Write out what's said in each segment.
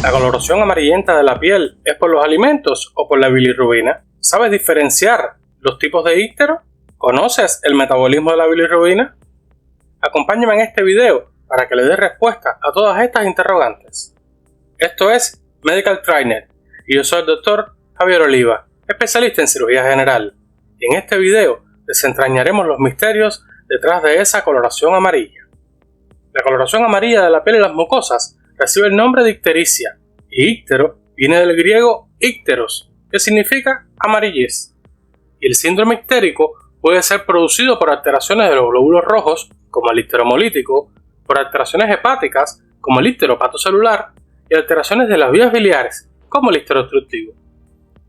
¿La coloración amarillenta de la piel es por los alimentos o por la bilirrubina? ¿Sabes diferenciar los tipos de íctero? ¿Conoces el metabolismo de la bilirrubina? Acompáñame en este video para que le dé respuesta a todas estas interrogantes. Esto es Medical Trainer y yo soy el Dr. Javier Oliva, especialista en cirugía general. Y en este video desentrañaremos los misterios detrás de esa coloración amarilla. La coloración amarilla de la piel y las mucosas recibe el nombre de ictericia, y íctero viene del griego ícteros, que significa amarillez. Y el síndrome ictérico puede ser producido por alteraciones de los glóbulos rojos, como el icteromolítico, por alteraciones hepáticas, como el icteropatocelular, y alteraciones de las vías biliares, como el icterobstructivo.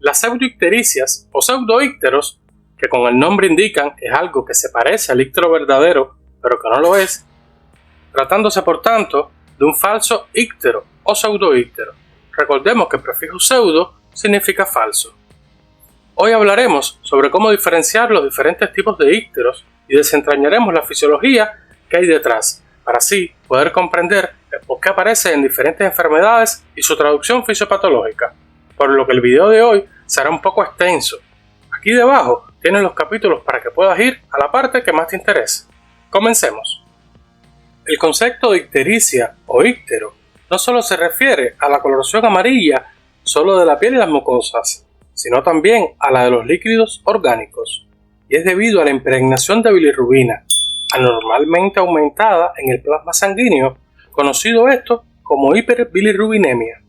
Las pseudoictericias o pseudoícteros, que con el nombre indican que es algo que se parece al íctero verdadero, pero que no lo es, tratándose por tanto de un falso íctero o pseudoíctero. Recordemos que el prefijo pseudo significa falso. Hoy hablaremos sobre cómo diferenciar los diferentes tipos de ícteros y desentrañaremos la fisiología que hay detrás, para así poder comprender el por qué aparece en diferentes enfermedades y su traducción fisiopatológica, por lo que el video de hoy será un poco extenso. Aquí debajo tienes los capítulos para que puedas ir a la parte que más te interese. Comencemos. El concepto de ictericia o íctero no solo se refiere a la coloración amarilla solo de la piel y las mucosas, sino también a la de los líquidos orgánicos, y es debido a la impregnación de bilirrubina, anormalmente aumentada en el plasma sanguíneo, conocido esto como hiperbilirrubinemia.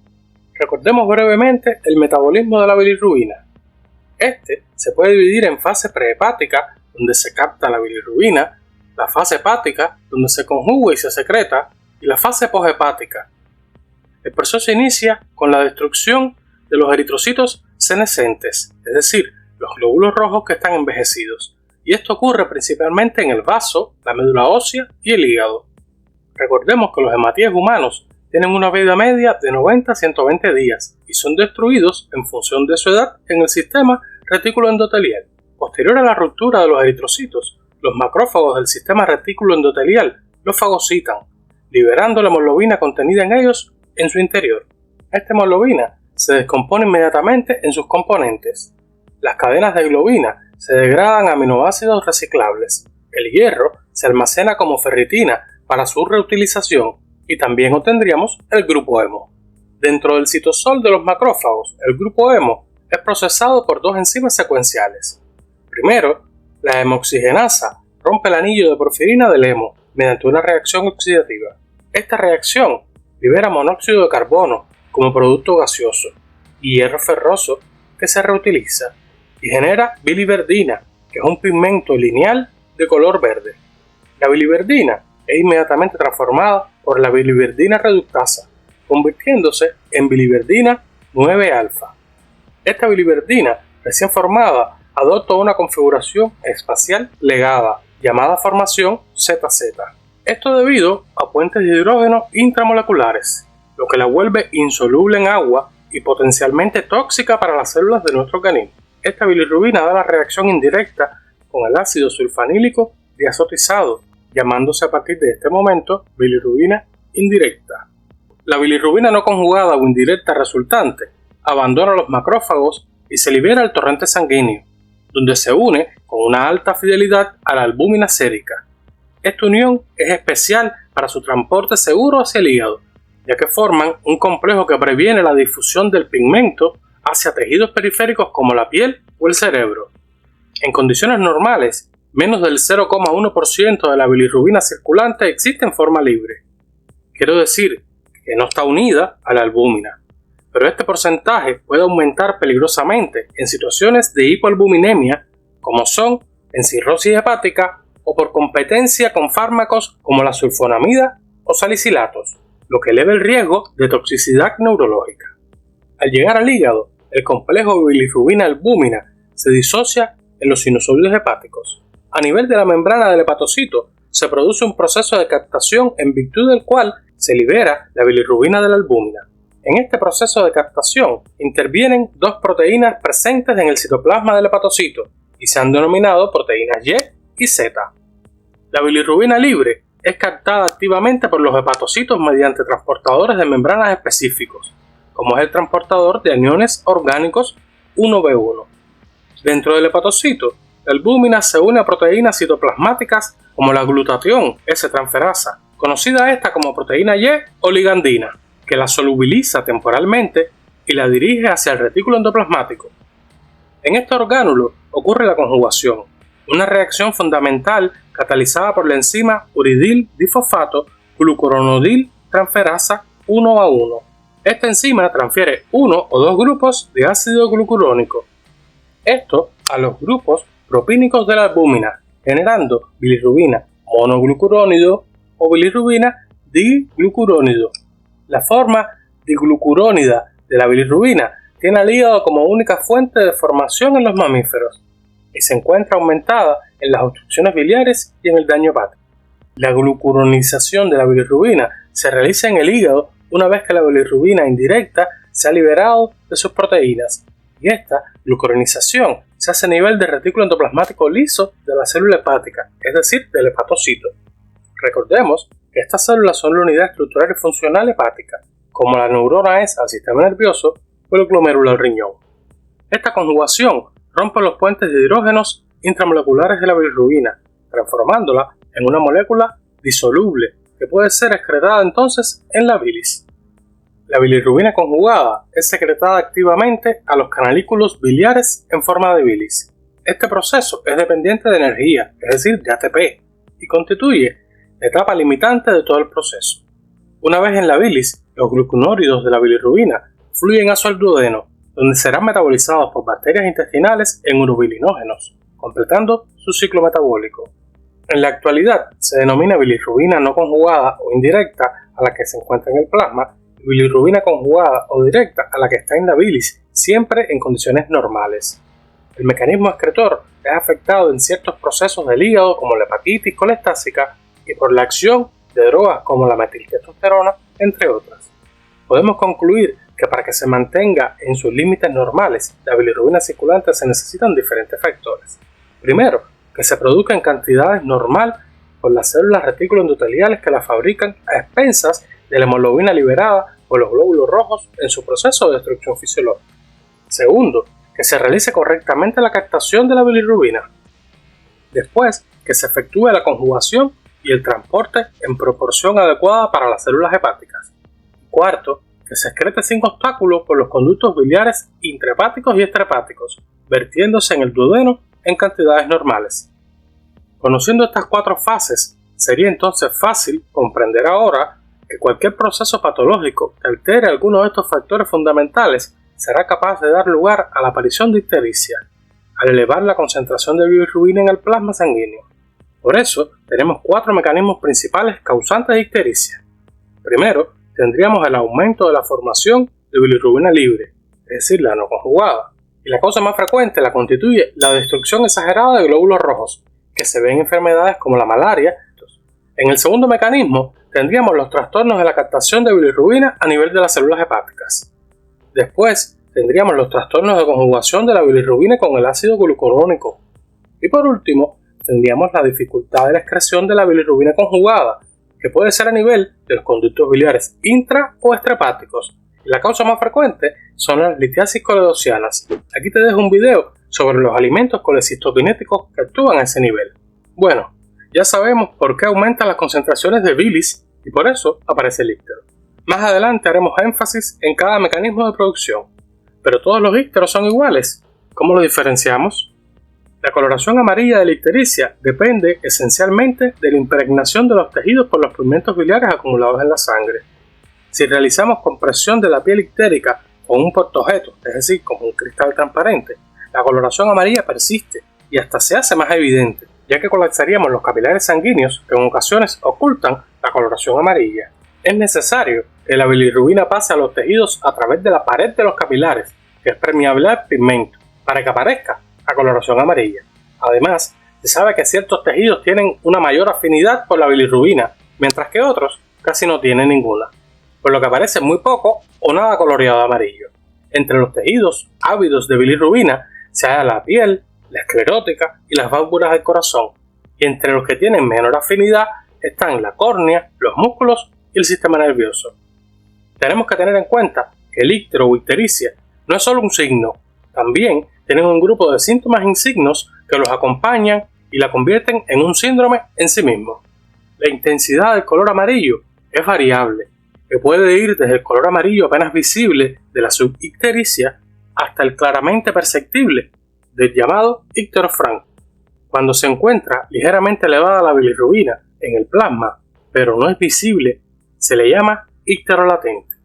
Recordemos brevemente el metabolismo de la bilirrubina. Este se puede dividir en fase prehepática, donde se capta la bilirrubina, la fase hepática, donde se conjuga y se secreta, y la fase poshepática. El proceso inicia con la destrucción de los eritrocitos senescentes, es decir, los glóbulos rojos que están envejecidos, y esto ocurre principalmente en el vaso, la médula ósea y el hígado. Recordemos que los hematíes humanos tienen una vida media de 90 a 120 días y son destruidos en función de su edad en el sistema retículo endotelial. Posterior a la ruptura de los eritrocitos, los macrófagos del sistema retículo endotelial los fagocitan, liberando la hemoglobina contenida en ellos en su interior. Esta hemoglobina se descompone inmediatamente en sus componentes. Las cadenas de globina se degradan a aminoácidos reciclables. El hierro se almacena como ferritina para su reutilización y también obtendríamos el grupo hemo. Dentro del citosol de los macrófagos, el grupo hemo es procesado por dos enzimas secuenciales. Primero, la hemoxigenasa rompe el anillo de porfirina del hemo mediante una reacción oxidativa. Esta reacción libera monóxido de carbono como producto gaseoso y hierro ferroso que se reutiliza y genera biliverdina, que es un pigmento lineal de color verde. La biliverdina es inmediatamente transformada por la biliverdina reductasa, convirtiéndose en biliverdina 9-alfa. Esta biliverdina recién formada adopta una configuración espacial legada, llamada formación ZZ. Esto debido a puentes de hidrógeno intramoleculares, lo que la vuelve insoluble en agua y potencialmente tóxica para las células de nuestro organismo. Esta bilirrubina da la reacción indirecta con el ácido sulfanílico diazotizado, llamándose a partir de este momento bilirrubina indirecta. La bilirrubina no conjugada o indirecta resultante abandona los macrófagos y se libera al torrente sanguíneo, donde se une con una alta fidelidad a la albúmina sérica. Esta unión es especial para su transporte seguro hacia el hígado, ya que forman un complejo que previene la difusión del pigmento hacia tejidos periféricos como la piel o el cerebro. En condiciones normales, menos del 0,1% de la bilirrubina circulante existe en forma libre. Quiero decir que no está unida a la albúmina, pero este porcentaje puede aumentar peligrosamente en situaciones de hipoalbuminemia, como son en cirrosis hepática o por competencia con fármacos como la sulfonamida o salicilatos, lo que eleva el riesgo de toxicidad neurológica. Al llegar al hígado, el complejo bilirrubina-albúmina se disocia en los sinusoides hepáticos. A nivel de la membrana del hepatocito se produce un proceso de captación en virtud del cual se libera la bilirrubina de la albúmina. En este proceso de captación intervienen dos proteínas presentes en el citoplasma del hepatocito y se han denominado proteínas Y y Z. La bilirrubina libre es captada activamente por los hepatocitos mediante transportadores de membranas específicos, como es el transportador de aniones orgánicos 1B1. Dentro del hepatocito, la albúmina se une a proteínas citoplasmáticas como la glutatión S-transferasa, conocida esta como proteína Y o ligandina, que la solubiliza temporalmente y la dirige hacia el retículo endoplasmático. En este orgánulo ocurre la conjugación, una reacción fundamental catalizada por la enzima uridil difosfato glucuronidil transferasa 1A1. Esta enzima transfiere uno o dos grupos de ácido glucurónico, esto a los grupos propínicos de la albúmina, generando bilirrubina monoglucurónido o bilirrubina diglucurónido. La forma diglucurónida de la bilirrubina tiene al hígado como única fuente de formación en los mamíferos y se encuentra aumentada en las obstrucciones biliares y en el daño hepático. La glucuronización de la bilirrubina se realiza en el hígado una vez que la bilirrubina indirecta se ha liberado de sus proteínas, y esta glucuronización se hace a nivel del retículo endoplasmático liso de la célula hepática, es decir, del hepatocito. Recordemos que estas células son la unidad estructural y funcional hepática, como la neurona es al sistema nervioso o el glomérulo al riñón. Esta conjugación rompe los puentes de hidrógenos intramoleculares de la bilirrubina, transformándola en una molécula disoluble que puede ser excretada entonces en la bilis. La bilirrubina conjugada es secretada activamente a los canalículos biliares en forma de bilis. Este proceso es dependiente de energía, es decir, de ATP, y constituye la etapa limitante de todo el proceso. Una vez en la bilis, los glucunóridos de la bilirrubina fluyen a su duodeno, donde serán metabolizados por bacterias intestinales en urobilinógenos, completando su ciclo metabólico. En la actualidad se denomina bilirrubina no conjugada o indirecta a la que se encuentra en el plasma, y bilirrubina conjugada o directa a la que está en la bilis, siempre en condiciones normales. El mecanismo excretor es afectado en ciertos procesos del hígado como la hepatitis colestásica y por la acción de drogas como la metiltestosterona, entre otras. Podemos concluir que para que se mantenga en sus límites normales la bilirrubina circulante se necesitan diferentes factores. Primero, que se produzca en cantidades normal por las células retículo endoteliales que la fabrican a expensas de la hemoglobina liberada por los glóbulos rojos en su proceso de destrucción fisiológica. Segundo, que se realice correctamente la captación de la bilirrubina. Después, que se efectúe la conjugación y el transporte en proporción adecuada para las células hepáticas. Cuarto, que se excrete sin obstáculos por los conductos biliares intrahepáticos y extrahepáticos, vertiéndose en el duodeno en cantidades normales. Conociendo estas cuatro fases, sería entonces fácil comprender ahora que cualquier proceso patológico que altere alguno de estos factores fundamentales será capaz de dar lugar a la aparición de ictericia, al elevar la concentración de bilirrubina en el plasma sanguíneo. Por eso, tenemos cuatro mecanismos principales causantes de ictericia. Primero, tendríamos el aumento de la formación de bilirrubina libre, es decir, la no conjugada, y la causa más frecuente la constituye la destrucción exagerada de glóbulos rojos, que se ve en enfermedades como la malaria. En el segundo mecanismo, tendríamos los trastornos de la captación de bilirrubina a nivel de las células hepáticas. Después, tendríamos los trastornos de conjugación de la bilirrubina con el ácido glucurónico. Y por último, tendríamos la dificultad de la excreción de la bilirrubina conjugada, que puede ser a nivel de los conductos biliares intra o extrahepáticos. Y la causa más frecuente son las litiasis coledocianas. Aquí te dejo un video sobre los alimentos colecistoquinéticos que actúan a ese nivel. Bueno, ya sabemos por qué aumentan las concentraciones de bilis y por eso aparece el íctero. Más adelante haremos énfasis en cada mecanismo de producción. Pero todos los ícteros son iguales. ¿Cómo los diferenciamos? La coloración amarilla de la ictericia depende esencialmente de la impregnación de los tejidos por los pigmentos biliares acumulados en la sangre. Si realizamos compresión de la piel ictérica con un portaobjeto, es decir, con un cristal transparente, la coloración amarilla persiste y hasta se hace más evidente, ya que colapsaríamos los capilares sanguíneos que en ocasiones ocultan la coloración amarilla. Es necesario que la bilirrubina pase a los tejidos a través de la pared de los capilares, que es permeable al pigmento, para que aparezca la coloración amarilla. Además, se sabe que ciertos tejidos tienen una mayor afinidad por la bilirrubina, mientras que otros casi no tienen ninguna, por lo que aparece muy poco o nada coloreado de amarillo. Entre los tejidos ávidos de bilirrubina se halla la piel, la esclerótica y las válvulas del corazón, y entre los que tienen menor afinidad están la córnea, los músculos y el sistema nervioso. Tenemos que tener en cuenta que el íctero o ictericia no es solo un signo, también tienen un grupo de síntomas y signos que los acompañan y la convierten en un síndrome en sí mismo. La intensidad del color amarillo es variable, que puede ir desde el color amarillo apenas visible de la subictericia hasta el claramente perceptible del llamado íctero franco. Cuando se encuentra ligeramente elevada la bilirrubina en el plasma, pero no es visible, se le llama íctero latente.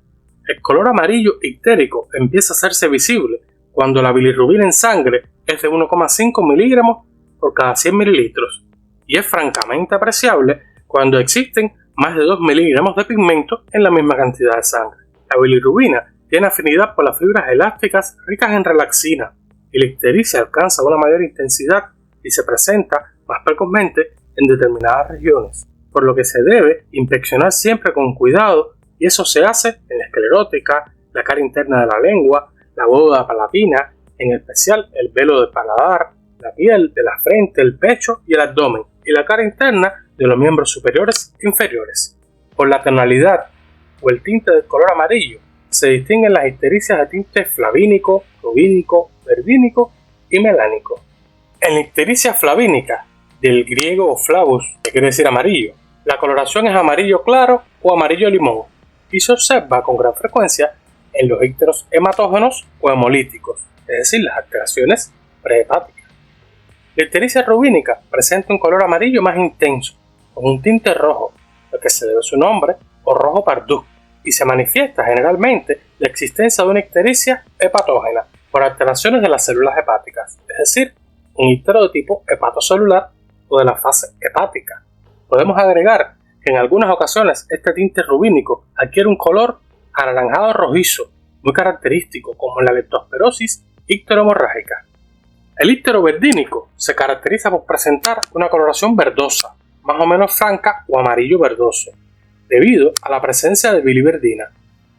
El color amarillo ictérico empieza a hacerse visible cuando la bilirrubina en sangre es de 1,5 miligramos por cada 100 mililitros y es francamente apreciable cuando existen más de 2 miligramos de pigmento en la misma cantidad de sangre. La bilirrubina tiene afinidad por las fibras elásticas ricas en relaxina y la ictericia alcanza una mayor intensidad y se presenta más precozmente en determinadas regiones, por lo que se debe inspeccionar siempre con cuidado y eso se hace en la esclerótica, la cara interna de la lengua, la bóveda palatina, en especial el velo del paladar, la piel de la frente, el pecho y el abdomen, y la cara interna de los miembros superiores e inferiores. Por la tonalidad o el tinte del color amarillo se distinguen las ictericias de tinte flavínico, rubínico, verdínico y melánico. En la ictericia flavínica, del griego flavus, que quiere decir amarillo, la coloración es amarillo claro o amarillo limón y se observa con gran frecuencia en los ícteros hematógenos o hemolíticos, es decir, las alteraciones prehepáticas. La ictericia rubínica presenta un color amarillo más intenso, con un tinte rojo, al que se debe su nombre, o rojo parduzco, y se manifiesta generalmente la existencia de una ictericia hepatógena por alteraciones de las células hepáticas, es decir, un íctero de tipo hepatocelular o de la fase hepática. Podemos agregar que en algunas ocasiones este tinte rubínico adquiere un color anaranjado rojizo, muy característico, como en la leptospirosis icterohemorrágica. El íctero verdínico se caracteriza por presentar una coloración verdosa, más o menos franca o amarillo verdoso, debido a la presencia de biliverdina,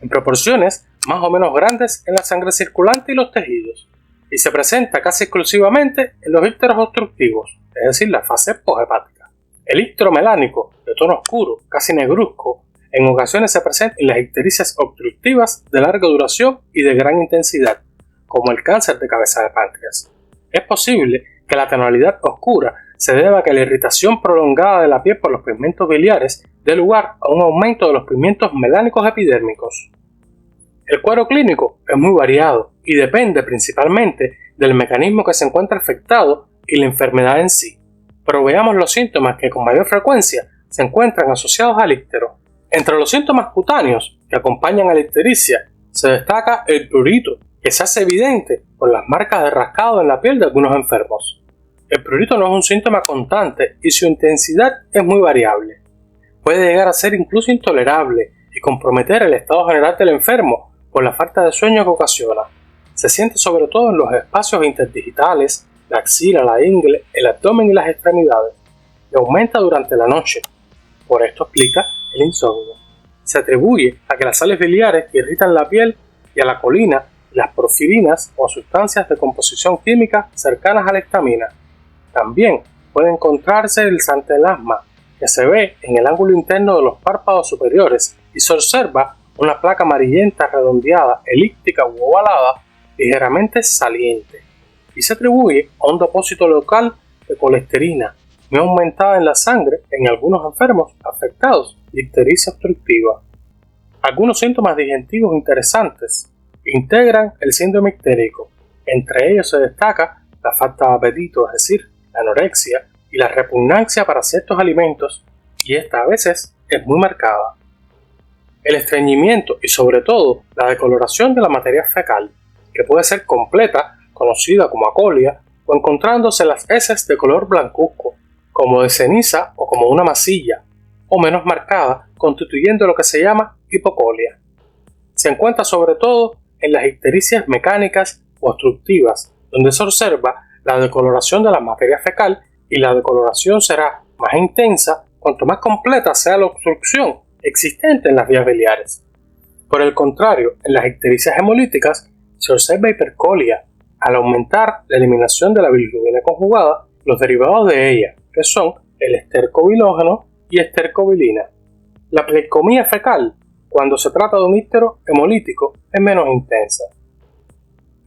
en proporciones más o menos grandes en la sangre circulante y los tejidos, y se presenta casi exclusivamente en los ícteros obstructivos, es decir, la fase poshepática. El íctero melánico, de tono oscuro, casi negruzco, en ocasiones se presenta en las ictericias obstructivas de larga duración y de gran intensidad, como el cáncer de cabeza de páncreas. Es posible que la tonalidad oscura se deba a que la irritación prolongada de la piel por los pigmentos biliares dé lugar a un aumento de los pigmentos melánicos epidérmicos. El cuadro clínico es muy variado y depende principalmente del mecanismo que se encuentra afectado y la enfermedad en sí, pero veamos los síntomas que con mayor frecuencia se encuentran asociados al íctero. Entre los síntomas cutáneos que acompañan a la ictericia se destaca el prurito, que se hace evidente por las marcas de rascado en la piel de algunos enfermos. El prurito no es un síntoma constante y su intensidad es muy variable. Puede llegar a ser incluso intolerable y comprometer el estado general del enfermo por la falta de sueño que ocasiona. Se siente sobre todo en los espacios interdigitales, la axila, la ingle, el abdomen y las extremidades, y aumenta durante la noche. Por esto explica el insomnio. Se atribuye a que las sales biliares irritan la piel y a la colina y las porfirinas o sustancias de composición química cercanas a la histamina. También puede encontrarse el santelasma, que se ve en el ángulo interno de los párpados superiores y se observa una placa amarillenta redondeada, elíptica u ovalada, ligeramente saliente, y se atribuye a un depósito local de colesterina muy aumentada en la sangre en algunos enfermos afectados de ictericia obstructiva. Algunos síntomas digestivos interesantes integran el síndrome ictérico. Entre ellos se destaca la falta de apetito, es decir, la anorexia y la repugnancia para ciertos alimentos, y esta a veces es muy marcada. El estreñimiento y sobre todo la decoloración de la materia fecal, que puede ser completa, conocida como acolia, o encontrándose las heces de color blancuzco, como de ceniza o como una masilla, o menos marcada, constituyendo lo que se llama hipocolia. Se encuentra sobre todo en las ictericias mecánicas o obstructivas, donde se observa la decoloración de la materia fecal y la decoloración será más intensa cuanto más completa sea la obstrucción existente en las vías biliares. Por el contrario, en las ictericias hemolíticas se observa hipercolia al aumentar la eliminación de la bilirrubina conjugada, los derivados de ella, que son el estercobilógeno y estercobilina. La plecomía fecal, cuando se trata de un íctero hemolítico, es menos intensa.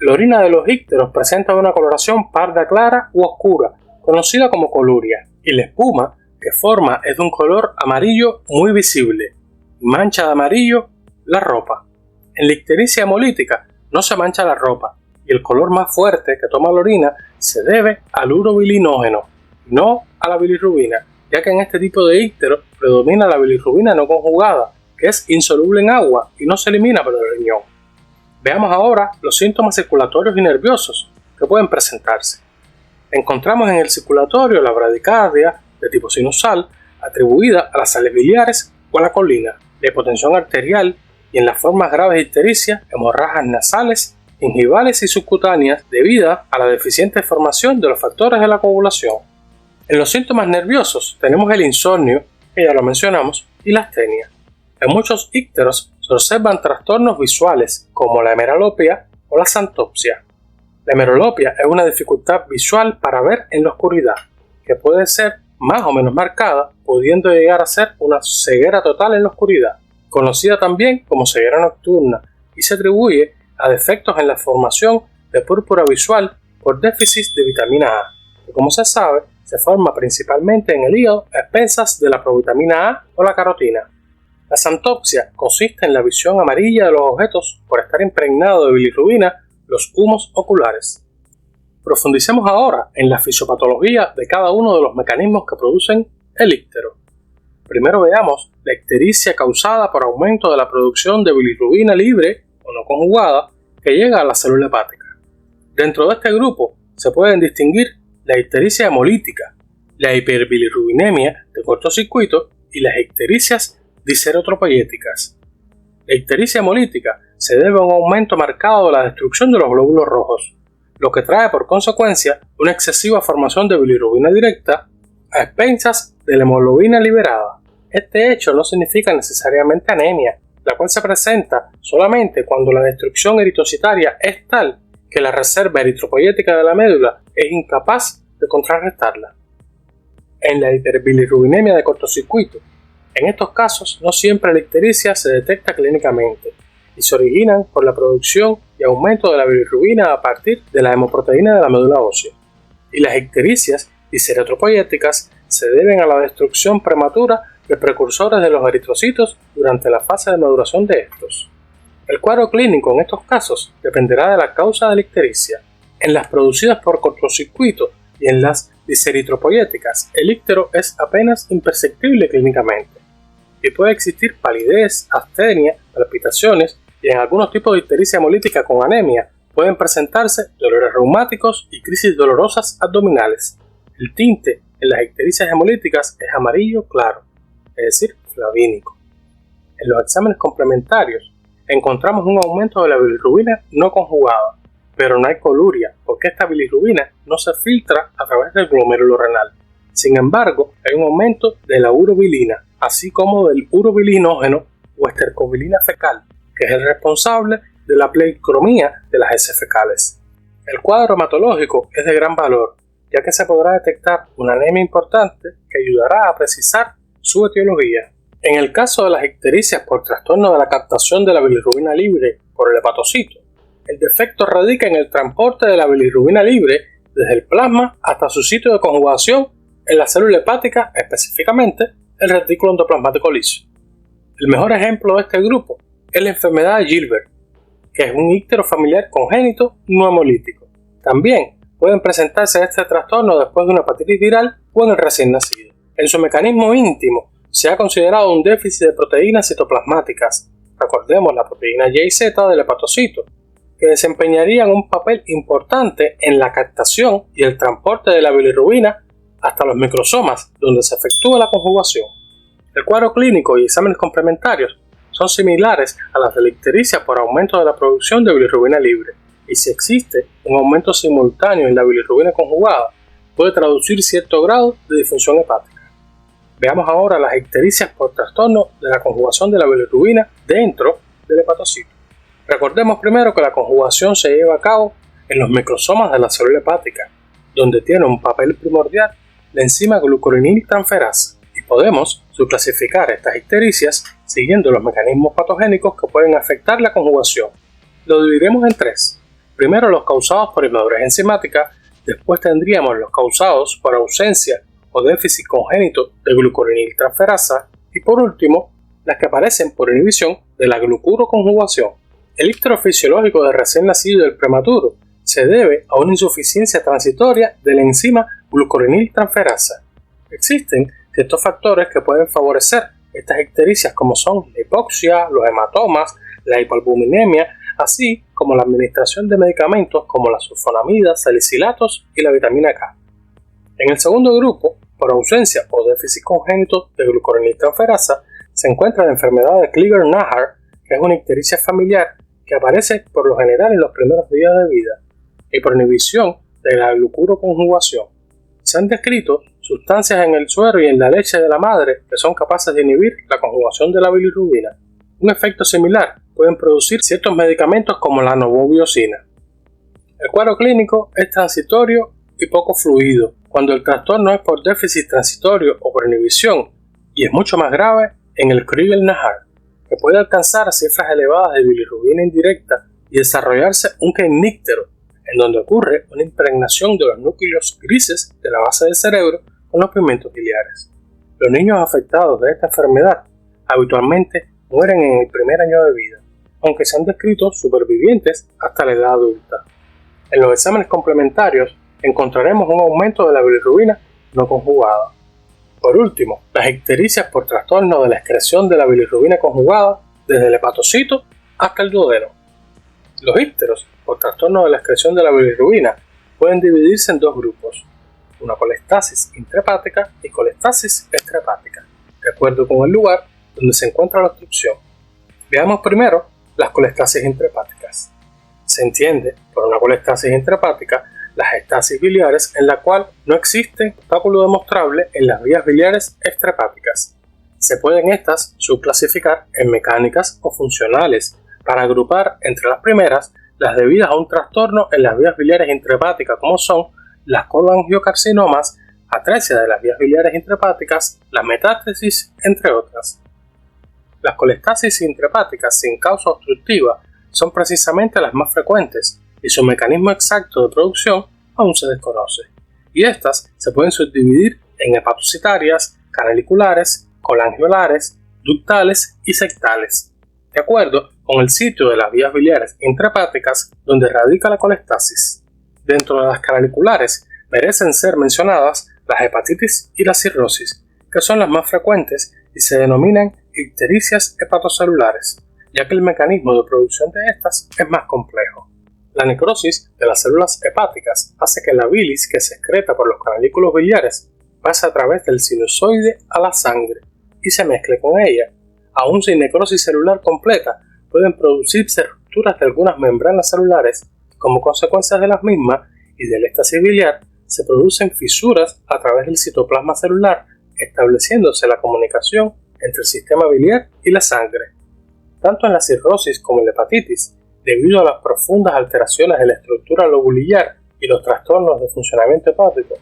La orina de los ícteros presenta una coloración parda clara u oscura, conocida como coluria, y la espuma que forma es de un color amarillo muy visible, y mancha de amarillo la ropa. En la ictericia hemolítica no se mancha la ropa, y el color más fuerte que toma la orina se debe al urobilinógeno, no a la bilirrubina, ya que en este tipo de ícteros predomina la bilirrubina no conjugada, que es insoluble en agua y no se elimina por el riñón. Veamos ahora los síntomas circulatorios y nerviosos que pueden presentarse. Encontramos en el circulatorio la bradicardia de tipo sinusal atribuida a las sales biliares o a la colina, la hipotensión arterial y en las formas graves de ictericia, hemorragias nasales, gingivales y subcutáneas debidas a la deficiente formación de los factores de la coagulación. En los síntomas nerviosos tenemos el insomnio, que ya lo mencionamos, y la astenia. En muchos ícteros se observan trastornos visuales como la hemeralopia o la xantopsia. La hemeralopia es una dificultad visual para ver en la oscuridad, que puede ser más o menos marcada, pudiendo llegar a ser una ceguera total en la oscuridad, conocida también como ceguera nocturna, y se atribuye a defectos en la formación de púrpura visual por déficit de vitamina A, que como se sabe, se forma principalmente en el hígado a expensas de la provitamina A o la carotina. La xantopsia consiste en la visión amarilla de los objetos por estar impregnado de bilirrubina los humos oculares. Profundicemos ahora en la fisiopatología de cada uno de los mecanismos que producen el íctero. Primero veamos la ictericia causada por aumento de la producción de bilirrubina libre o no conjugada que llega a la célula hepática. Dentro de este grupo se pueden distinguir la ictericia hemolítica, la hiperbilirrubinemia de cortocircuito y las ictericias diserotropoyéticas. La ictericia hemolítica se debe a un aumento marcado de la destrucción de los glóbulos rojos, lo que trae por consecuencia una excesiva formación de bilirrubina directa a expensas de la hemoglobina liberada. Este hecho no significa necesariamente anemia, la cual se presenta solamente cuando la destrucción eritrocitaria es tal que la reserva eritropoyética de la médula es incapaz de contrarrestarla. En la hiperbilirrubinemia de cortocircuito, en estos casos no siempre la ictericia se detecta clínicamente y se originan por la producción y aumento de la bilirrubina a partir de la hemoproteína de la médula ósea. Y las ictericias diserotropoyéticas se deben a la destrucción prematura de precursores de los eritrocitos durante la fase de maduración de estos. El cuadro clínico en estos casos dependerá de la causa de la ictericia. En las producidas por cortocircuito y en las diseritropoyéticas, el íctero es apenas imperceptible clínicamente y puede existir palidez, astenia, palpitaciones y en algunos tipos de ictericia hemolítica con anemia pueden presentarse dolores reumáticos y crisis dolorosas abdominales. El tinte en las ictericias hemolíticas es amarillo claro, es decir, flavínico. En los exámenes complementarios encontramos un aumento de la bilirrubina no conjugada, pero no hay coluria porque esta bilirrubina no se filtra a través del glomérulo renal. Sin embargo, hay un aumento de la urobilina, así como del urobilinógeno o estercobilina fecal, que es el responsable de la pleicromía de las heces fecales. El cuadro hematológico es de gran valor, ya que se podrá detectar una anemia importante que ayudará a precisar su etiología. En el caso de las ictericias por trastorno de la captación de la bilirrubina libre por el hepatocito, el defecto radica en el transporte de la bilirrubina libre desde el plasma hasta su sitio de conjugación en la célula hepática, específicamente el retículo endoplasmático liso. El mejor ejemplo de este grupo es la enfermedad de Gilbert, que es un íctero familiar congénito no hemolítico. También pueden presentarse este trastorno después de una hepatitis viral o en el recién nacido. En su mecanismo íntimo se ha considerado un déficit de proteínas citoplasmáticas, recordemos la proteína Y y Z del hepatocito, que desempeñarían un papel importante en la captación y el transporte de la bilirrubina hasta los microsomas, donde se efectúa la conjugación. El cuadro clínico y exámenes complementarios son similares a las de la ictericia por aumento de la producción de bilirrubina libre, y si existe un aumento simultáneo en la bilirrubina conjugada, puede traducir cierto grado de disfunción hepática. Veamos ahora las ictericias por trastorno de la conjugación de la bilirrubina dentro del hepatocito. Recordemos primero que la conjugación se lleva a cabo en los microsomas de la célula hepática, donde tiene un papel primordial la enzima glucuroniltransferasa, y podemos subclasificar estas ictericias siguiendo los mecanismos patogénicos que pueden afectar la conjugación. Lo dividiremos en tres. Primero los causados por inmadurez enzimática, después tendríamos los causados por ausencia o déficit congénito de glucoroniltransferasa y por último, las que aparecen por inhibición de la glucuroconjugación. El íctero fisiológico del recién nacido y del prematuro se debe a una insuficiencia transitoria de la enzima glucoroniltransferasa. Existen ciertos factores que pueden favorecer estas ictericias como son la hipoxia, los hematomas, la hipoalbuminemia, así como la administración de medicamentos como la sulfonamida, salicilatos y la vitamina K. En el segundo grupo, por ausencia o déficit congénito de glucoroniltransferasa, se encuentra la enfermedad de Crigler-Najjar, que es una ictericia familiar que aparece por lo general en los primeros días de vida, y por inhibición de la glucuroconjugación. Se han descrito sustancias en el suero y en la leche de la madre que son capaces de inhibir la conjugación de la bilirrubina. Un efecto similar pueden producir ciertos medicamentos como la novobiosina. El cuadro clínico es transitorio y poco fluido, cuando el trastorno es por déficit transitorio o por inhibición, y es mucho más grave en el Crigler-Najjar, que puede alcanzar cifras elevadas de bilirrubina indirecta y desarrollarse un keimníctero, en donde ocurre una impregnación de los núcleos grises de la base del cerebro con los pigmentos biliares. Los niños afectados de esta enfermedad habitualmente mueren en el primer año de vida, aunque se han descrito supervivientes hasta la edad adulta. En los exámenes complementarios encontraremos un aumento de la bilirrubina no conjugada. Por último, las ictericias por trastorno de la excreción de la bilirrubina conjugada desde el hepatocito hasta el duodeno. Los ícteros por trastorno de la excreción de la bilirrubina pueden dividirse en dos grupos, una colestasis intrahepática y colestasis extrahepática, de acuerdo con el lugar donde se encuentra la obstrucción. Veamos primero las colestasis intrahepáticas. Se entiende por una colestasis intrahepática las estasis biliares en la cual no existe obstáculo demostrable en las vías biliares extrahepáticas. Se pueden estas subclasificar en mecánicas o funcionales para agrupar entre las primeras las debidas a un trastorno en las vías biliares intrahepáticas como son las colangiocarcinomas, atresia de las vías biliares intrahepáticas, la metástasis, entre otras. Las colestasis intrahepáticas sin causa obstructiva son precisamente las más frecuentes y su mecanismo exacto de producción aún se desconoce, y estas se pueden subdividir en hepatocitarias, canaliculares, colangiolares, ductales y sectales, de acuerdo con el sitio de las vías biliares intrahepáticas donde radica la colestasis. Dentro de las canaliculares merecen ser mencionadas las hepatitis y la cirrosis, que son las más frecuentes y se denominan ictericias hepatocelulares, ya que el mecanismo de producción de estas es más complejo. La necrosis de las células hepáticas hace que la bilis que se excreta por los canalículos biliares pase a través del sinusoide a la sangre y se mezcle con ella. Aún sin necrosis celular completa, pueden producirse rupturas de algunas membranas celulares. Como consecuencia de las mismas y del éxtasis biliar, se producen fisuras a través del citoplasma celular, estableciéndose la comunicación entre el sistema biliar y la sangre. Tanto en la cirrosis como en la hepatitis, debido a las profundas alteraciones de la estructura lobulillar y los trastornos de funcionamiento hepático,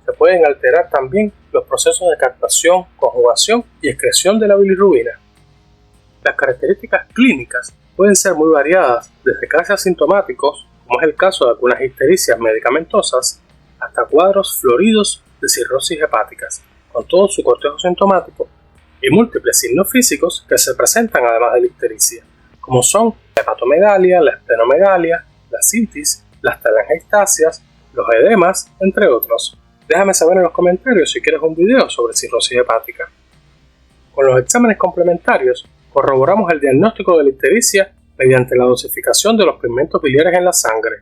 se pueden alterar también los procesos de captación, conjugación y excreción de la bilirrubina. Las características clínicas pueden ser muy variadas, desde casi asintomáticos, como es el caso de algunas ictericias medicamentosas, hasta cuadros floridos de cirrosis hepáticas, con todo su cortejo sintomático, y múltiples signos físicos que se presentan además de la ictericia, como son la hepatomegalia, la esplenomegalia, la citis, las telangiectasias, los edemas, entre otros. Déjame saber en los comentarios si quieres un video sobre cirrosis hepática. Con los exámenes complementarios, corroboramos el diagnóstico de la ictericia mediante la dosificación de los pigmentos biliares en la sangre.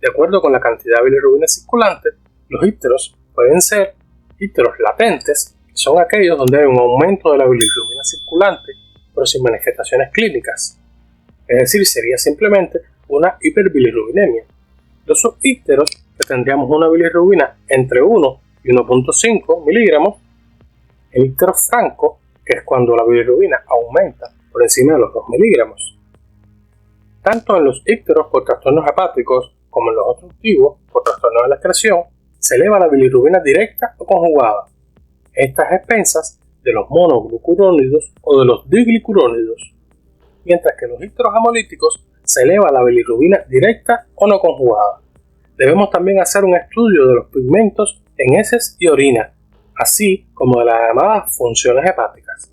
De acuerdo con la cantidad de bilirrubina circulante, los ícteros pueden ser ícteros latentes, que son aquellos donde hay un aumento de la bilirrubina circulante, pero sin manifestaciones clínicas. Es decir, sería simplemente una hiperbilirrubinemia. Los subícteros, que tendríamos una bilirrubina entre 1 y 1.5 miligramos. El íctero franco, que es cuando la bilirrubina aumenta por encima de los 2 miligramos. Tanto en los ícteros por trastornos hepáticos como en los obstructivos por trastornos de la excreción, se eleva la bilirrubina directa o conjugada. Estas expensas de los monoglucurónidos o de los diglucurónidos, mientras que los ícteros hemolíticos se se eleva la bilirrubina directa o no conjugada. Debemos también hacer un estudio de los pigmentos en heces y orina, así como de las llamadas funciones hepáticas.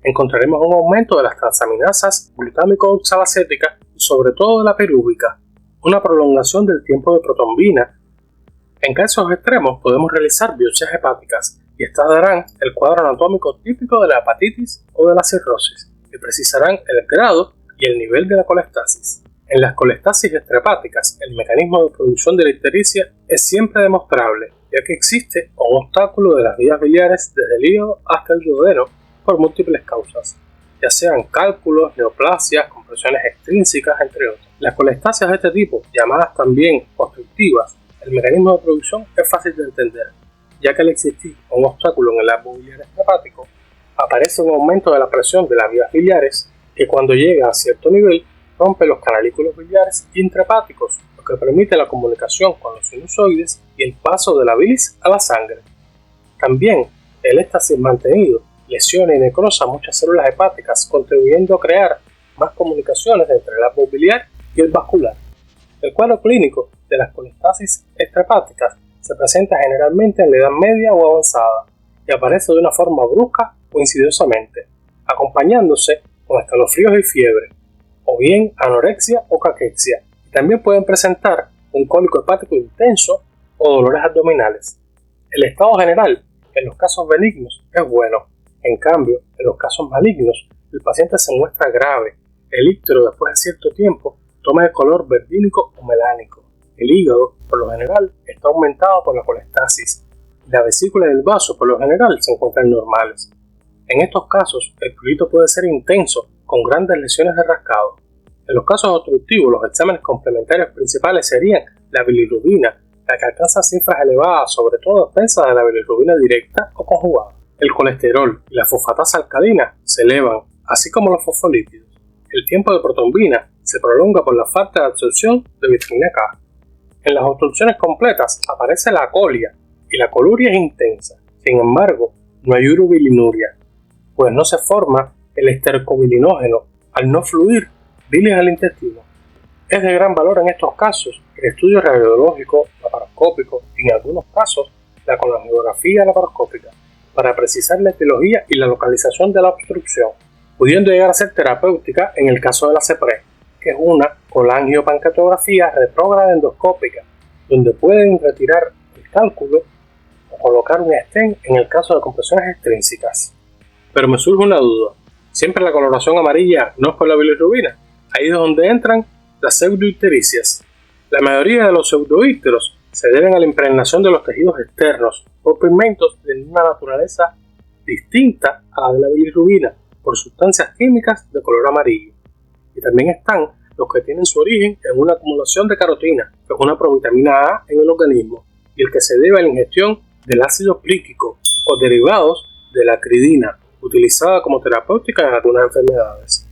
Encontraremos un aumento de las transaminasas glutámico-oxalacéticas y sobre todo de la pirúvica, una prolongación del tiempo de protombina. En casos extremos podemos realizar biopsias hepáticas y estas darán el cuadro anatómico típico de la hepatitis o de la cirrosis y precisarán el grado y el nivel de la colestasis. En las colestasis extrahepáticas, el mecanismo de producción de la ictericia es siempre demostrable, ya que existe un obstáculo de las vías biliares desde el hígado hasta el duodeno por múltiples causas, ya sean cálculos, neoplasias, compresiones extrínsecas, entre otros. Las colestasias de este tipo, llamadas también obstructivas, el mecanismo de producción es fácil de entender, ya que al existir un obstáculo en el arco biliar extrahepático, aparece un aumento de la presión de las vías biliares que cuando llega a cierto nivel rompe los canalículos biliares intrahepáticos, lo que permite la comunicación con los sinusoides y el paso de la bilis a la sangre. También el éxtasis mantenido lesiona y necrosa muchas células hepáticas, contribuyendo a crear más comunicaciones entre el arco biliar y el vascular. El cuadro clínico de las colestasis extrahepáticas se presenta generalmente en la edad media o avanzada y aparece de una forma brusca o insidiosamente, acompañándose con escalofríos y fiebre, o bien anorexia o caquexia, y también pueden presentar un cólico hepático intenso o dolores abdominales. El estado general en los casos benignos es bueno, en cambio, en los casos malignos, el paciente se muestra grave, el íctero después de cierto tiempo toma el color verdínico o melánico, el hígado, por lo general, está aumentado por la colestasis, y la vesícula y el vaso, por lo general, se encuentran normales. En estos casos, el prurito puede ser intenso, con grandes lesiones de rascado. En los casos obstructivos, los exámenes complementarios principales serían la bilirrubina, la que alcanza cifras elevadas, sobre todo a expensas de la bilirrubina directa o conjugada. El colesterol y la fosfatasa alcalina se elevan, así como los fosfolípidos. El tiempo de protombina se prolonga por la falta de absorción de vitamina K. En las obstrucciones completas aparece la acolia y la coluria es intensa. Sin embargo, no hay urobilinuria, pues no se forma el estercobilinógeno al no fluir bilis al intestino. Es de gran valor en estos casos el estudio radiológico, laparoscópico y en algunos casos la colangiografía laparoscópica para precisar la etiología y la localización de la obstrucción, pudiendo llegar a ser terapéutica en el caso de la CEPRE, que es una colangiopancreatografía retrógrada endoscópica, donde pueden retirar el cálculo o colocar un stent en el caso de compresiones extrínsecas. Pero me surge una duda, ¿siempre la coloración amarilla no es por la bilirrubina? Ahí es donde entran las pseudoictericias. La mayoría de los pseudoícteros se deben a la impregnación de los tejidos externos por pigmentos de una naturaleza distinta a la de la bilirrubina por sustancias químicas de color amarillo. Y también están los que tienen su origen en una acumulación de carotina, que es una provitamina A en el organismo, y el que se debe a la ingestión del ácido clíquico o derivados de la acridina, utilizada como terapéutica en algunas enfermedades.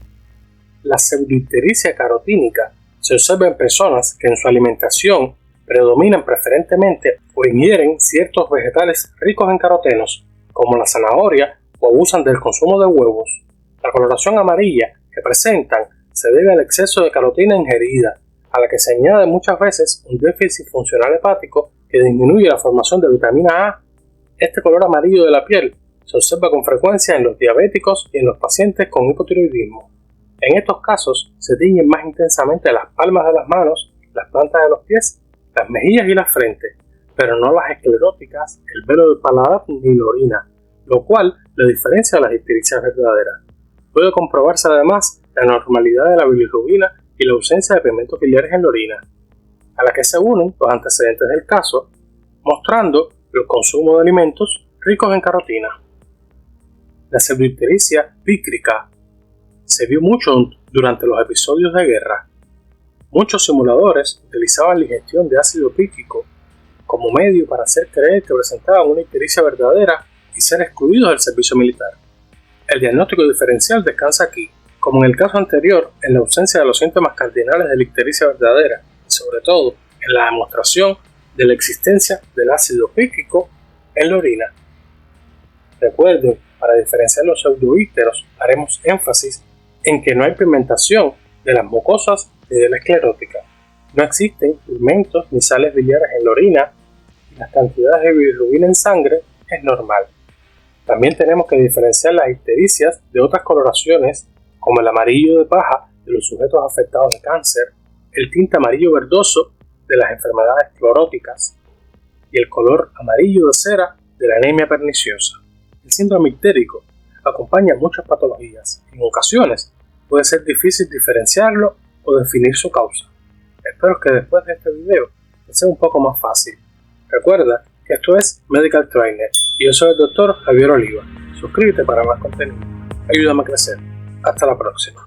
La pseudoictericia carotínica se observa en personas que en su alimentación predominan preferentemente o ingieren ciertos vegetales ricos en carotenos, como la zanahoria, o abusan del consumo de huevos. La coloración amarilla que presentan se debe al exceso de carotina ingerida, a la que se añade muchas veces un déficit funcional hepático que disminuye la formación de vitamina A. Este color amarillo de la piel se observa con frecuencia en los diabéticos y en los pacientes con hipotiroidismo. En estos casos se tiñen más intensamente las palmas de las manos, las plantas de los pies, las mejillas y la frente, pero no las escleróticas, el velo del paladar ni la orina, lo cual le diferencia a las ictericias verdaderas. Puede comprobarse además la normalidad de la bilirrubina y la ausencia de pigmentos biliares en la orina, a la que se unen los antecedentes del caso, mostrando el consumo de alimentos ricos en carotina. La pseudoictericia pícrica se vio mucho durante los episodios de guerra. Muchos simuladores utilizaban la ingestión de ácido pícrico como medio para hacer creer que presentaban una ictericia verdadera y ser excluidos del servicio militar. El diagnóstico diferencial descansa aquí, como en el caso anterior, en la ausencia de los síntomas cardinales de la ictericia verdadera y sobre todo en la demostración de la existencia del ácido pícrico en la orina. Recuerden, para diferenciar los pseudoícteros haremos énfasis en que no hay pigmentación de las mucosas de la esclerótica. No existen pigmentos ni sales biliares en la orina y las cantidades de bilirrubina en sangre es normal. También tenemos que diferenciar las ictericias de otras coloraciones como el amarillo de paja de los sujetos afectados de cáncer, el tinte amarillo verdoso de las enfermedades cloróticas y el color amarillo de cera de la anemia perniciosa. El síndrome ictérico acompaña muchas patologías y en ocasiones puede ser difícil diferenciarlo o definir su causa. Espero que después de este video sea un poco más fácil. Recuerda que esto es Medical Trainer y yo soy el Dr. Javier Oliva. Suscríbete para más contenido. Ayúdame a crecer. Hasta la próxima.